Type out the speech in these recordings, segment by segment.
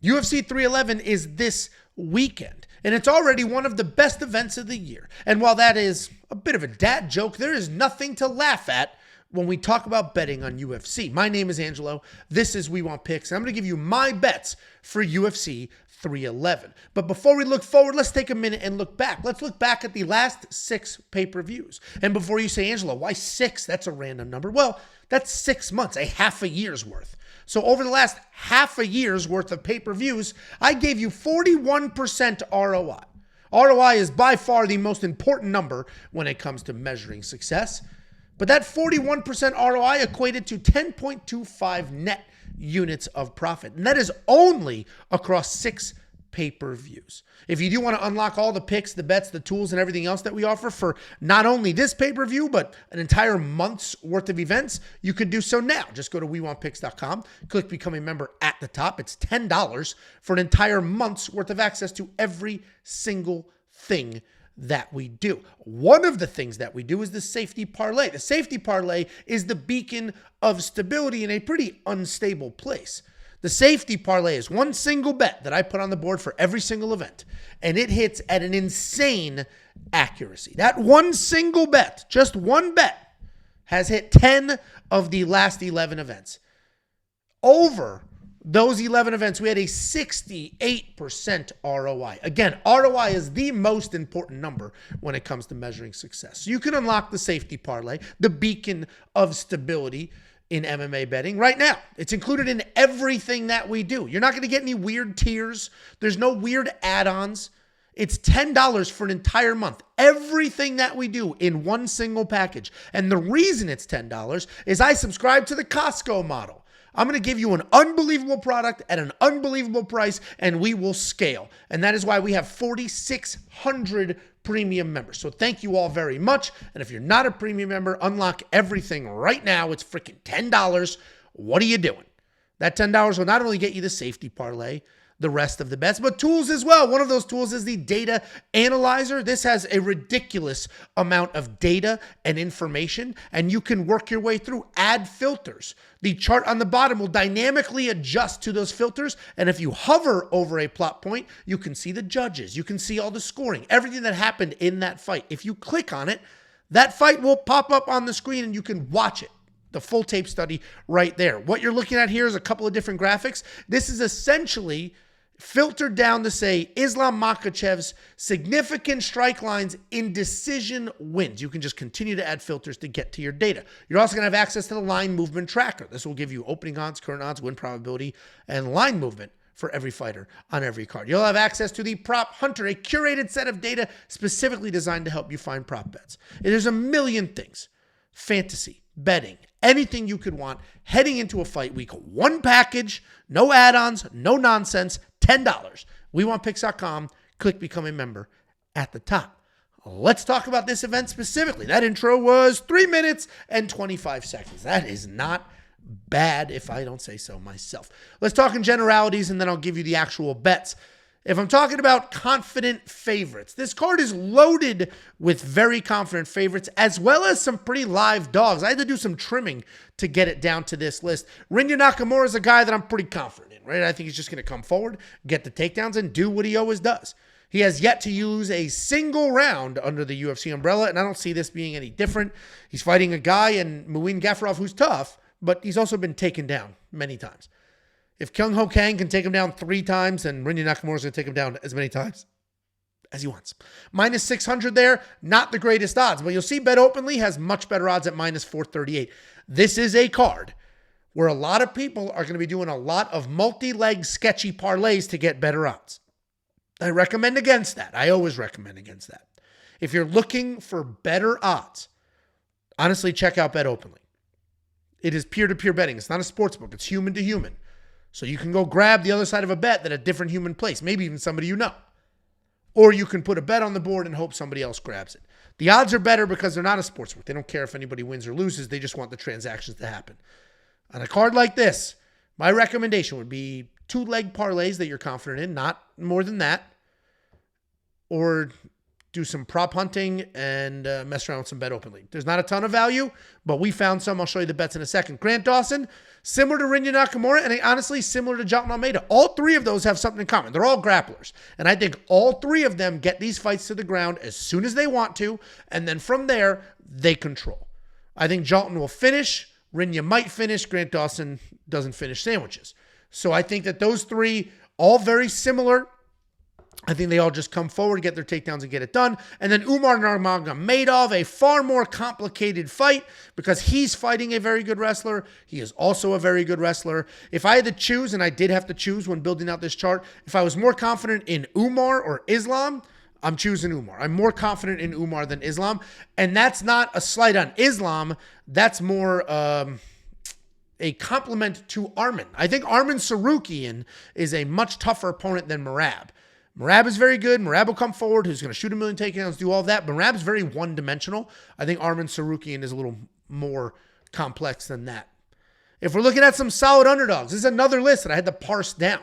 UFC 311 is this weekend, and it's already one of the best events of the year. And while that is a bit of a dad joke, there is nothing to laugh at when we talk about betting on UFC. My name is Angelo. This is We Want Picks, and I'm going to give you my bets for UFC 311. But before we look forward, let's take a minute and look back. Let's look back at the last 6 pay-per-views. And before you say, Angelo, why 6? That's a random number. Well, that's 6 months, a half a year's worth. So over the last half a year's worth of pay-per-views, I gave you 41% ROI. ROI is by far the most important number when it comes to measuring success. But that 41% ROI equated to 10.25 net units of profit. And that is only across 6 pay-per-views. If you do want to unlock all the picks, the bets, the tools, and everything else that we offer for not only this pay-per-view, but an entire month's worth of events, you can do so now. Just go to WeWantPicks.com, click Become a Member at the top. It's $10 for an entire month's worth of access to every single thing that we do. One of the things that we do is the safety parlay. The safety parlay is the beacon of stability in a pretty unstable place. The safety parlay is one single bet that I put on the board for every single event, and it hits at an insane accuracy. That one single bet, just one bet, has hit 10 of the last 11 events. Over those 11 events, we had a 68% ROI. Again, ROI is the most important number when it comes to measuring success. So you can unlock the safety parlay, the beacon of stability in MMA betting right now. It's included in everything that we do. You're not going to get any weird tiers. There's no weird add-ons. It's $10 for an entire month. Everything that we do in one single package. And the reason it's $10 is I subscribe to the Costco model. I'm going to give you an unbelievable product at an unbelievable price, and we will scale. And that is why we have 4,600 premium members. So thank you all very much. And if you're not a premium member, unlock everything right now. It's freaking $10. What are you doing? That $10 will not only get you the safety parlay, the rest of the bets, but tools as well. One of those tools is the data analyzer. This has a ridiculous amount of data and information, and you can work your way through. Add filters. The chart on the bottom will dynamically adjust to those filters, and if you hover over a plot point, you can see the judges. You can see all the scoring, everything that happened in that fight. If you click on it, that fight will pop up on the screen, and you can watch it. The full tape study right there. What you're looking at here is a couple of different graphics. This is essentially filtered down to say Islam Makhachev's significant strike lines in decision wins. You can just continue to add filters to get to your data. You're also going to have access to the line movement tracker. This will give you opening odds, current odds, win probability, and line movement for every fighter on every card. You'll have access to the Prop Hunter, a curated set of data specifically designed to help you find prop bets. And there's a million things. Fantasy, betting, anything you could want heading into a fight week. One package, no add-ons, no nonsense, $10. WeWantPicks.com. Click Become a Member at the top. Let's talk about this event specifically. That intro was 3 minutes and 25 seconds. That is not bad if I don't say so myself. Let's talk in generalities, and then I'll give you the actual bets. If I'm talking about confident favorites, this card is loaded with very confident favorites, as well as some pretty live dogs. I had to do some trimming to get it down to this list. Rinya Nakamura is a guy that I'm pretty confident in, right? I think he's just going to come forward, get the takedowns, and do what he always does. He has yet to use a single round under the UFC umbrella, and I don't see this being any different. He's fighting a guy in Muin Gafurov who's tough, but he's also been taken down many times. If Kyung Ho Kang can take him down 3 times, and Rinya Nakamura is going to take him down as many times as he wants. Minus 600 there, not the greatest odds, but you'll see Bet Openly has much better odds at minus 438. This is a card where a lot of people are going to be doing a lot of multi-leg sketchy parlays to get better odds. I recommend against that. I always recommend against that. If you're looking for better odds, honestly, check out Bet Openly. It is peer-to-peer betting. It's not a sports book. It's human to human. So you can go grab the other side of a bet that a different human placed, maybe even somebody you know. Or you can put a bet on the board and hope somebody else grabs it. The odds are better because they're not a sportsbook. They don't care if anybody wins or loses. They just want the transactions to happen. On a card like this, my recommendation would be 2-leg parlays that you're confident in, not more than that. Or do some prop hunting and mess around with some bet open league. There's not a ton of value, but we found some. I'll show you the bets in a second. Grant Dawson, similar to Rinya Nakamura, and honestly similar to Jotun Almeida. All three of those have something in common. They're all grapplers. And I think all three of them get these fights to the ground as soon as they want to, and then from there, they control. I think Jotun will finish. Rinya might finish. Grant Dawson doesn't finish sandwiches. So I think that those three, all very similar. I think they all just come forward, get their takedowns, and get it done. And then Umar Nurmagomedov, a far more complicated fight because he's fighting a very good wrestler. He is also a very good wrestler. If I had to choose, and I did have to choose when building out this chart, if I was more confident in Umar or Islam, I'm choosing Umar. I'm more confident in Umar than Islam. And that's not a slight on Islam. That's more a compliment to Arman. I think Arman Tsarukyan is a much tougher opponent than Merab. Merab is very good. Merab will come forward. Who's going to shoot a million takedowns, do all of that. Merab is very one-dimensional. I think Arman Tsarukyan is a little more complex than that. If we're looking at some solid underdogs, this is another list that I had to parse down.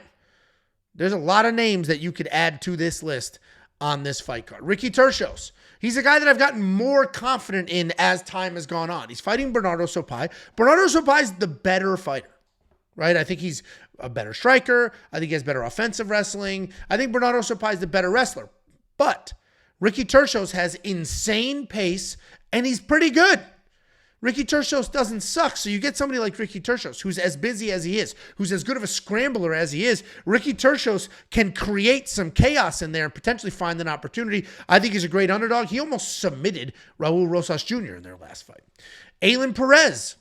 There's a lot of names that you could add to this list on this fight card. Ricky Turcios. He's a guy that I've gotten more confident in as time has gone on. He's fighting Benardo Sopaj. Benardo Sopaj is the better fighter, right? I think he's a better striker. I think he has better offensive wrestling. I think Benardo Sopaj is the better wrestler. But Ricky Turcios has insane pace, and he's pretty good. Ricky Turcios doesn't suck. So you get somebody like Ricky Turcios, who's as busy as he is, who's as good of a scrambler as he is. Ricky Turcios can create some chaos in there and potentially find an opportunity. I think he's a great underdog. He almost submitted Raul Rosas Jr. in their last fight. Aylin Perez.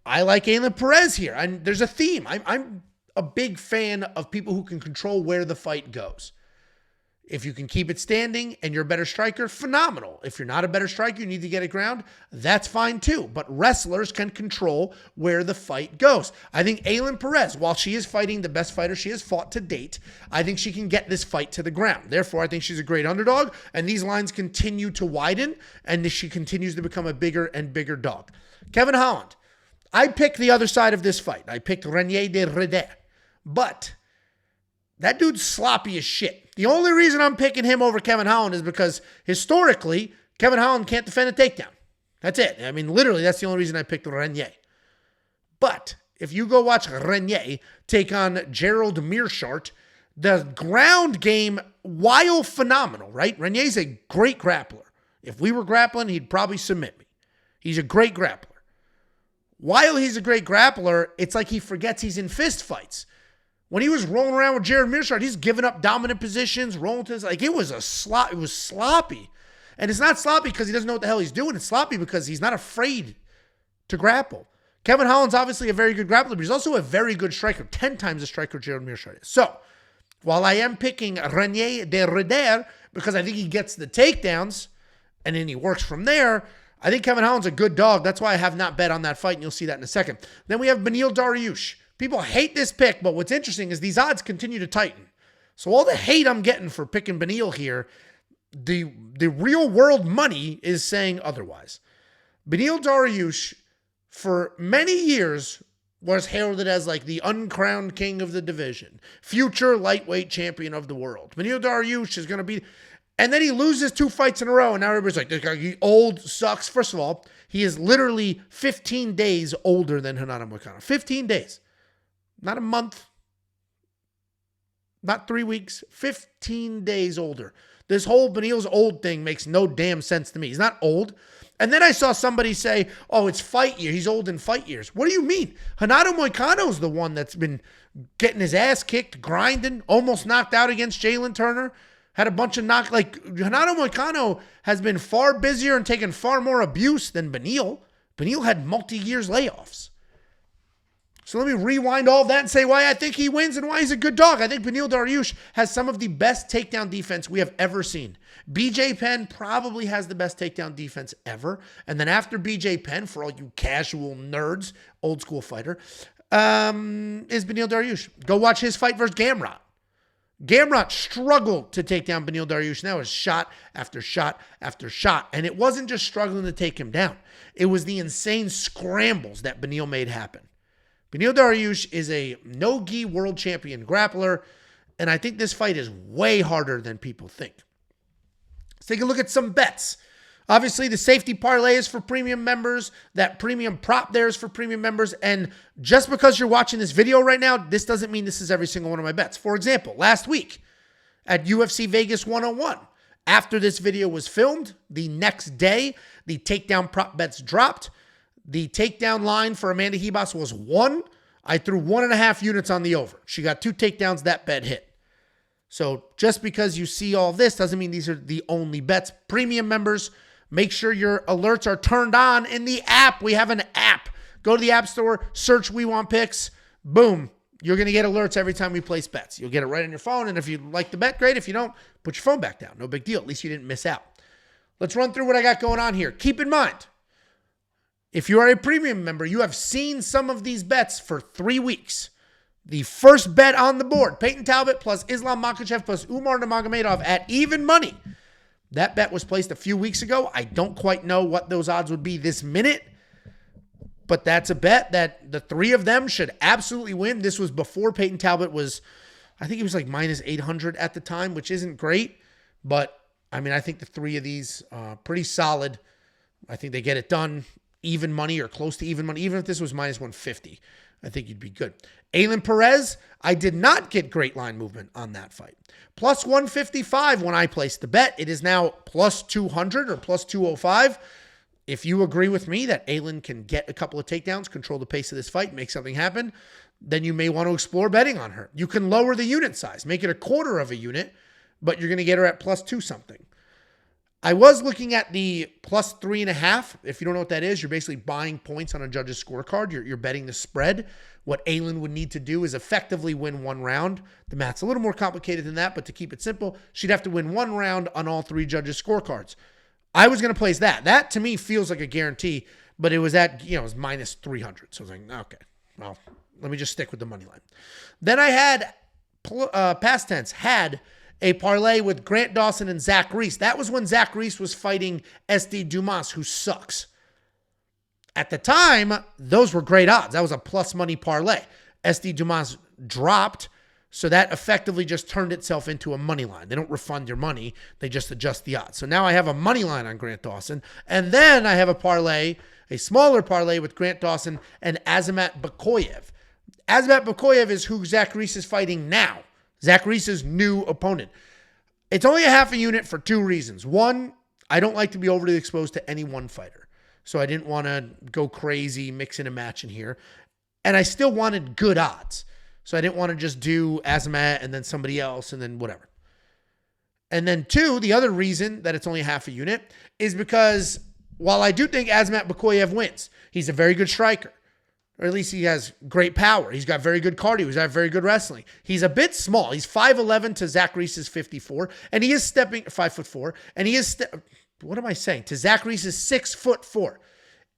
I like Aylin Perez here. There's a theme. I'm a big fan of people who can control where the fight goes. If you can keep it standing and you're a better striker, phenomenal. If you're not a better striker, you need to get it ground, that's fine too. But wrestlers can control where the fight goes. I think Aylin Perez, while she is fighting the best fighter she has fought to date, I think she can get this fight to the ground. Therefore, I think she's a great underdog, and these lines continue to widen, and she continues to become a bigger and bigger dog. Kevin Holland. I picked the other side of this fight. I picked Renier de Reder. But that dude's sloppy as shit. The only reason I'm picking him over Kevin Holland is because historically, Kevin Holland can't defend a takedown. That's it. I mean, literally, that's the only reason I picked Renier. But if you go watch Renier take on Gerald Meerschaert, the ground game, while phenomenal, right? Renier's a great grappler. If we were grappling, he'd probably submit me. He's a great grappler. While he's a great grappler, it's like he forgets he's in fist fights. When he was rolling around with Jared Meerschaert, he's giving up dominant positions, rolling to his, like it was sloppy. And it's not sloppy because he doesn't know what the hell he's doing. It's sloppy because he's not afraid to grapple. Kevin Holland's obviously a very good grappler, but he's also a very good striker, 10 times the striker Jared Meerschaert is. So, while I am picking Renier de Reder because I think he gets the takedowns and then he works from there, I think Kevin Holland's a good dog. That's why I have not bet on that fight, and you'll see that in a second. Then we have Beneil Dariush. People hate this pick, but what's interesting is these odds continue to tighten. So all the hate I'm getting for picking Beneil here, the real world money is saying otherwise. Beneil Dariush, for many years, was heralded as like the uncrowned king of the division, future lightweight champion of the world. Beneil Dariush is going to be... And then he loses 2 fights in a row, and now everybody's like, this guy, he old, sucks. First of all, he is literally 15 days older than Renato Moicano. 15 days. Not a month. Not 3 weeks. 15 days older. This whole Beneil's old thing makes no damn sense to me. He's not old. And then I saw somebody say, oh, it's fight year. He's old in fight years. What do you mean? Renato Moicano's the one that's been getting his ass kicked, grinding, almost knocked out against Jalen Turner. Had a bunch of Renato Moicano has been far busier and taken far more abuse than Beneil. Beneil had multi-years layoffs. So let me rewind all of that and say why I think he wins and why he's a good dog. I think Beneil Dariush has some of the best takedown defense we have ever seen. BJ Penn probably has the best takedown defense ever. And then after BJ Penn, for all you casual nerds, old school fighter, is Beneil Dariush. Go watch his fight versus Gamrot. Gamrot struggled to take down Beneil Dariush. And that was shot after shot after shot. And it wasn't just struggling to take him down. It was the insane scrambles that Beneil made happen. Beneil Dariush is a no-gi world champion grappler. And I think this fight is way harder than people think. Let's take a look at some bets. Obviously, the safety parlay is for premium members. That premium prop there is for premium members. And just because you're watching this video right now, this doesn't mean this is every single one of my bets. For example, last week at UFC Vegas 101, after this video was filmed, the next day, the takedown prop bets dropped. The takedown line for Amanda Ribas was 1. I threw 1.5 units on the over. She got 2 takedowns. That bet hit. So just because you see all this doesn't mean these are the only bets. Premium members, make sure your alerts are turned on in the app. We have an app. Go to the App Store, search We Want Picks. Boom. You're going to get alerts every time we place bets. You'll get it right on your phone. And if you like the bet, great. If you don't, put your phone back down. No big deal. At least you didn't miss out. Let's run through what I got going on here. Keep in mind, if you are a premium member, you have seen some of these bets for 3 weeks. The first bet on the board, Peyton Talbot plus Islam Makhachev plus Umar Nurmagomedov at even money. That bet was placed a few weeks ago. I don't quite know what those odds would be this minute, but that's a bet that the 3 of them should absolutely win. This was before Peyton Talbot was, I think he was like minus 800 at the time, which isn't great, but I mean, I think the 3 of these pretty solid. I think they get it done even money or close to even money. Even if this was minus 150, I think you'd be good. Aylin Perez, I did not get great line movement on that fight. Plus 155 when I placed the bet. It is now plus 200 or plus 205. If you agree with me that Aylin can get a couple of takedowns, control the pace of this fight, make something happen, then you may want to explore betting on her. You can lower the unit size, make it 1/4 of a unit, but you're going to get her at plus 2 something. I was looking at the plus 3.5. If you don't know what that is, you're basically buying points on a judge's scorecard. You're betting the spread. What Aylin would need to do is effectively win 1 round. The math's a little more complicated than that, but to keep it simple, she'd have to win 1 round on all 3 judges' scorecards. I was going to place that. That to me feels like a guarantee, but it was at, it was minus 300. So I was like, okay, well, let me just stick with the money line. Then I had, past tense, had a parlay with Grant Dawson and Zach Reese. That was when Zach Reese was fighting SD Dumas, who sucks. At the time, those were great odds. That was a plus money parlay. SD Dumas dropped, so that effectively just turned itself into a money line. They don't refund your money. They just adjust the odds. So now I have a money line on Grant Dawson, and then I have a parlay, a smaller parlay with Grant Dawson and Azamat Bakoyev. Azamat Bakoyev is who Zach Reese is fighting now. Zach Reese's new opponent. It's only a half a unit for 2 reasons. One, I don't like to be overly exposed to any one fighter. So I didn't want to go crazy, mix in a match in here. And I still wanted good odds. So I didn't want to just do Azamat and then somebody else and then whatever. And then 2, the other reason that it's only a half a unit is because while I do think Azamat Bakoyev wins, he's a very good striker. Or at least he has great power. He's got very good cardio. He's got very good wrestling. He's a bit small. He's 5'11" to Zach Reese's 54. And he is stepping, 5'4". And he is, what am I saying? To Zach Reese's 6'4".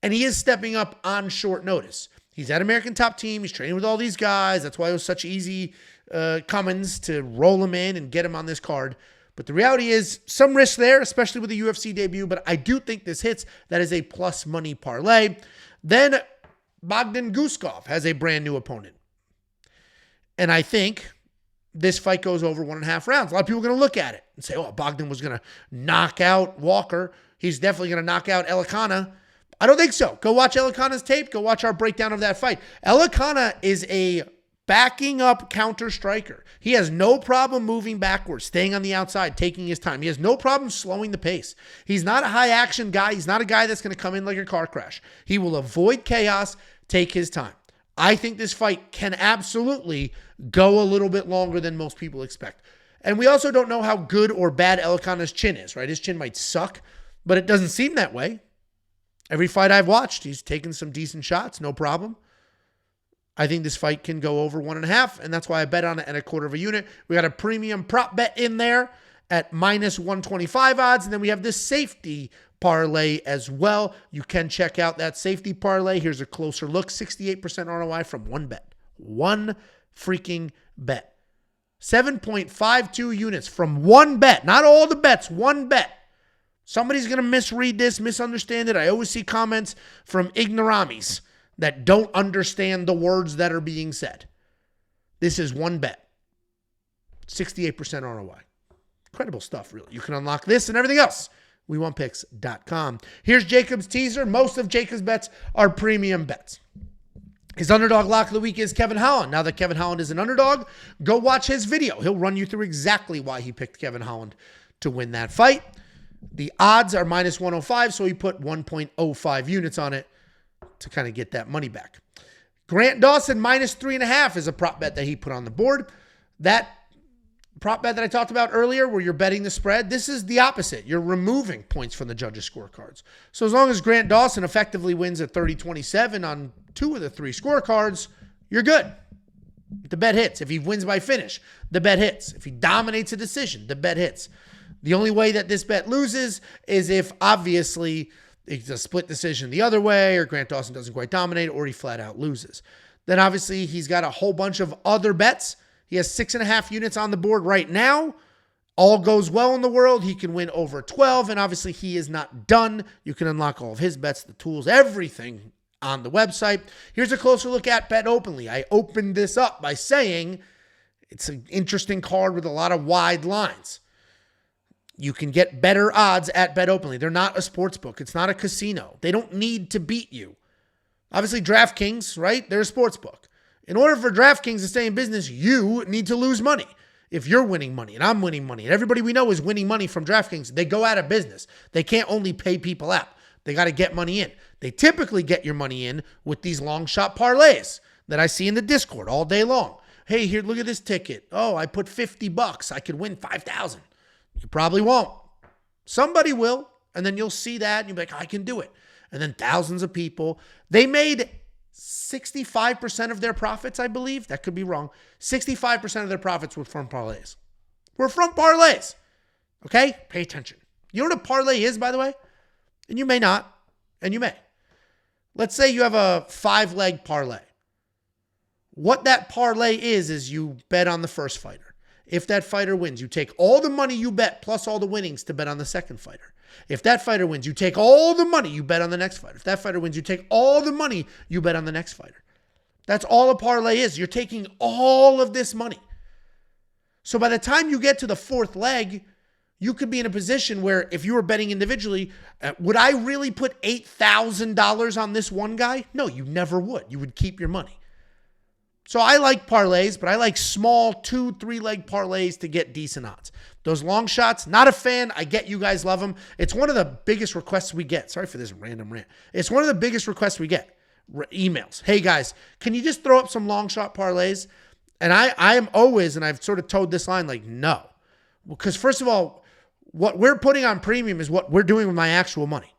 And he is stepping up on short notice. He's at American Top Team. He's training with all these guys. That's why it was such easy Cummins to roll him in and get him on this card. But the reality is some risk there, especially with the UFC debut. But I do think this hits. That is a plus money parlay. Then Bogdan Guskov has a brand new opponent. And I think this fight goes over 1.5 rounds. A lot of people are going to look at it and say, oh, Bogdan was going to knock out Walker. He's definitely going to knock out Elikana. I don't think so. Go watch Elikana's tape. Go watch our breakdown of that fight. Elikana is a backing up counter striker. He has no problem moving backwards, staying on the outside, taking his time. He has no problem slowing the pace. He's not a high action guy. He's not a guy that's going to come in like a car crash. He will avoid chaos, take his time. I think this fight can absolutely go a little bit longer than most people expect. And we also don't know how good or bad Elikana's chin is, right? His chin might suck, but it doesn't seem that way. Every fight I've watched, he's taken some decent shots, no problem. I think this fight can go over 1.5, and that's why I bet on it at 1/4 of a unit. We got a premium prop bet in there at minus 125 odds, and then we have this safety parlay as well. You can check out that safety parlay. Here's a closer look. 68% ROI from one bet. One freaking bet. 7.52 units from one bet. Not all the bets, one bet. Somebody's going to misread this, misunderstand it. I always see comments from ignoramis that don't understand the words that are being said. This is one bet. 68% ROI. Incredible stuff, really. You can unlock this and everything else. WeWantPicks.com. Here's Jacob's teaser. Most of Jacob's bets are premium bets. His underdog lock of the week is Kevin Holland. Now that Kevin Holland is an underdog, go watch his video. He'll run you through exactly why he picked Kevin Holland to win that fight. The odds are minus 105, so he put 1.05 units on it to kind of get that money back. Grant Dawson minus 3.5 is a prop bet that he put on the board. That prop bet that I talked about earlier where you're betting the spread, this is the opposite. You're removing points from the judges' scorecards. So as long as Grant Dawson effectively wins at 30-27 on 2 of the 3 scorecards, you're good. The bet hits. If he wins by finish, the bet hits. If he dominates a decision, the bet hits. The only way that this bet loses is if obviously it's a split decision the other way, or Grant Dawson doesn't quite dominate, or he flat out loses. Then obviously he's got a whole bunch of other bets. He has 6.5 units on the board right now. All goes well in the world. He can win over 12, and obviously he is not done. You can unlock all of his bets, the tools, everything on the website. Here's a closer look at Bet Openly. I opened this up by saying it's an interesting card with a lot of wide lines. You can get better odds at Bet Openly. They're not a sports book. It's not a casino. They don't need to beat you. Obviously, DraftKings, right? They're a sports book. In order for DraftKings to stay in business, you need to lose money. If you're winning money and I'm winning money and everybody we know is winning money from DraftKings, they go out of business. They can't only pay people out. They got to get money in. They typically get your money in with these long shot parlays that I see in the Discord all day long. Hey, here, look at this ticket. Oh, I put $50. I could win 5,000. You probably won't. Somebody will. And then you'll see that and you'll be like, I can do it. And then thousands of people, they made 65% of their profits, I believe. That could be wrong. 65% of their profits were from parlays. Okay? Pay attention. You know what a parlay is, by the way? And you may not, and you may. Let's say you have a 5-leg parlay. What that parlay is you bet on the first fighter. If that fighter wins, you take all the money you bet plus all the winnings to bet on the second fighter. If that fighter wins, you take all the money you bet on the next fighter. If that fighter wins, you take all the money you bet on the next fighter. That's all a parlay is. You're taking all of this money. So by the time you get to the 4th leg, you could be in a position where if you were betting individually, would I really put $8,000 on this one guy? No, you never would. You would keep your money. So I like parlays, but I like small 2-3-leg parlays to get decent odds. Those long shots, not a fan. I get you guys love them. It's one of the biggest requests we get. Sorry for this random rant. It's one of the biggest requests we get. Emails. Hey guys, can you just throw up some long shot parlays? And I am always, and I've sort of towed this line like, no. Because first of all, what we're putting on premium is what we're doing with my actual money.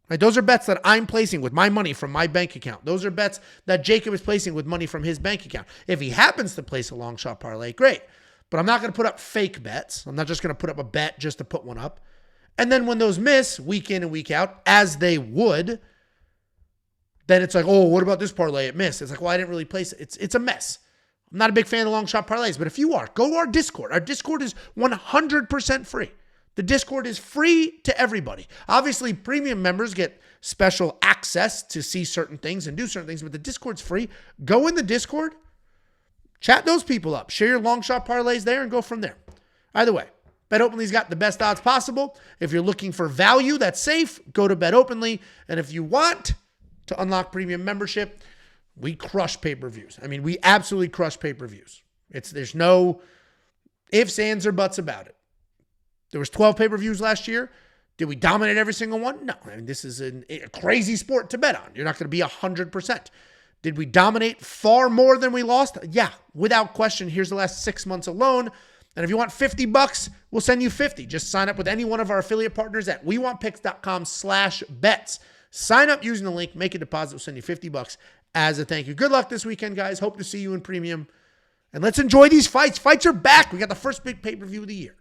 Right? Those are bets that I'm placing with my money from my bank account. Those are bets that Jacob is placing with money from his bank account. If he happens to place a long shot parlay, great. But I'm not going to put up fake bets. I'm not just going to put up a bet just to put one up. And then when those miss week in and week out, as they would, then it's like, oh, what about this parlay? It missed. It's like, well, I didn't really place it. It's a mess. I'm not a big fan of long shot parlays, but if you are, go to our Discord. Our Discord is 100% free. The Discord is free to everybody. Obviously, premium members get special access to see certain things and do certain things, but the Discord's free. Go in the Discord, chat those people up, share your long shot parlays there, and go from there. Either way, Bet Openly's got the best odds possible. If you're looking for value that's safe, go to Bet Openly. And if you want to unlock premium membership, we crush pay-per-views. I mean, we absolutely crush pay-per-views. There's no ifs, ands, or buts about it. There was 12 pay-per-views last year. Did we dominate every single one? No. I mean, this is a crazy sport to bet on. You're not going to be 100%. Did we dominate far more than we lost? Yeah, without question. Here's the last 6 months alone. And if you want $50, we'll send you 50. Just sign up with any one of our affiliate partners at wewantpicks.com/bets. Sign up using the link, make a deposit. We'll send you $50 as a thank you. Good luck this weekend, guys. Hope to see you in premium. And let's enjoy these fights. Fights are back. We got the first big pay-per-view of the year.